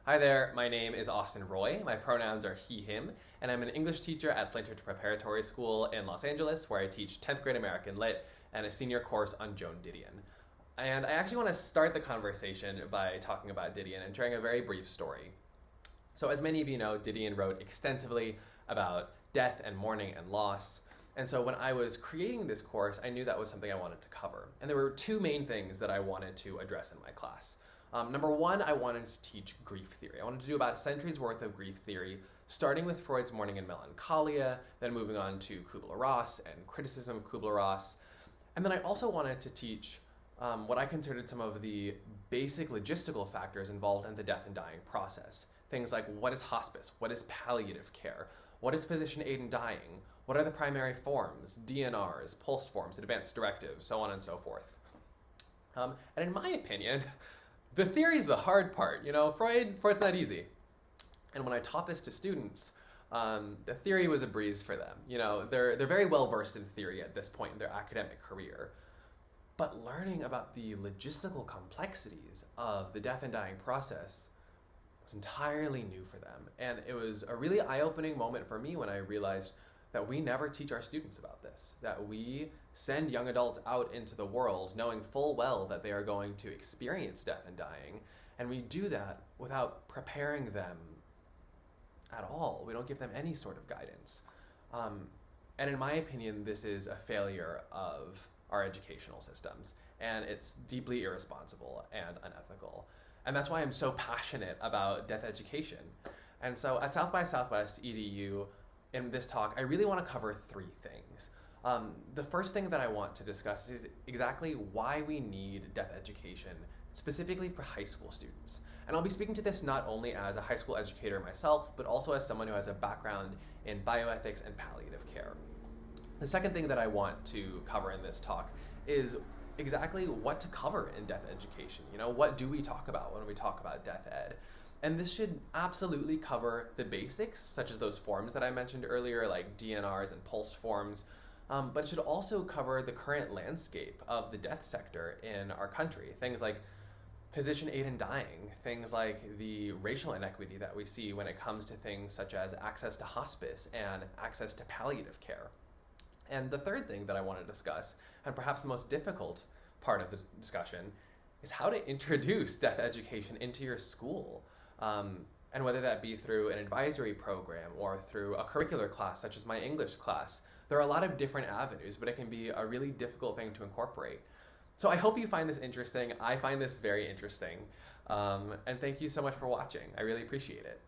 Hi there, my name is Austin Roy. My pronouns are he, him, and I'm an English teacher at Flintridge Preparatory School in Los Angeles, where I teach 10th grade American Lit and a senior course on Joan Didion. And I actually want to start the conversation by talking about Didion and sharing a very brief story. So as many of you know, Didion wrote extensively about death and mourning and loss. And so when I was creating this course, I knew that was something I wanted to cover. And there were two main things that I wanted to address in my class. Number one, I wanted to teach grief theory. I wanted to do about a century's worth of grief theory, starting with Freud's Mourning and Melancholia, then moving on to Kubler-Ross and criticism of Kubler-Ross. And then I also wanted to teach what I considered some of the basic logistical factors involved in the death and dying process. Things like, what is hospice? What is palliative care? What is physician aid in dying? What are the primary forms, DNRs, pulsed forms, advanced directives, so on and so forth. And in my opinion, the theory is the hard part. You know, Freud's not easy. And when I taught this to students, the theory was a breeze for them. You know, they're very well versed in theory at this point in their academic career. But learning about the logistical complexities of the death and dying process was entirely new for them. And it was a really eye-opening moment for me when I realized that we never teach our students about this, that we send young adults out into the world knowing full well that they are going to experience death and dying, and we do that without preparing them at all. We don't give them any sort of guidance. And in my opinion, this is a failure of our educational systems, and it's deeply irresponsible and unethical. And that's why I'm so passionate about death education. And so at South by Southwest EDU, in this talk, I really want to cover three things. The first thing that I want to discuss is exactly why we need death education, specifically for high school students. And I'll be speaking to this not only as a high school educator myself, but also as someone who has a background in bioethics and palliative care. The second thing that I want to cover in this talk is exactly what to cover in death education. You know, what do we talk about when we talk about death ed? And this should absolutely cover the basics, such as those forms that I mentioned earlier, like DNRs and pulsed forms, but it should also cover the current landscape of the death sector in our country. Things like physician aid in dying, things like the racial inequity that we see when it comes to things such as access to hospice and access to palliative care. And the third thing that I want to discuss, and perhaps the most difficult part of the discussion, is how to introduce death education into your school. And whether that be through an advisory program or through a curricular class, such as my English class, there are a lot of different avenues, but it can be a really difficult thing to incorporate. So I hope you find this interesting. I find this very interesting. And thank you so much for watching. I really appreciate it.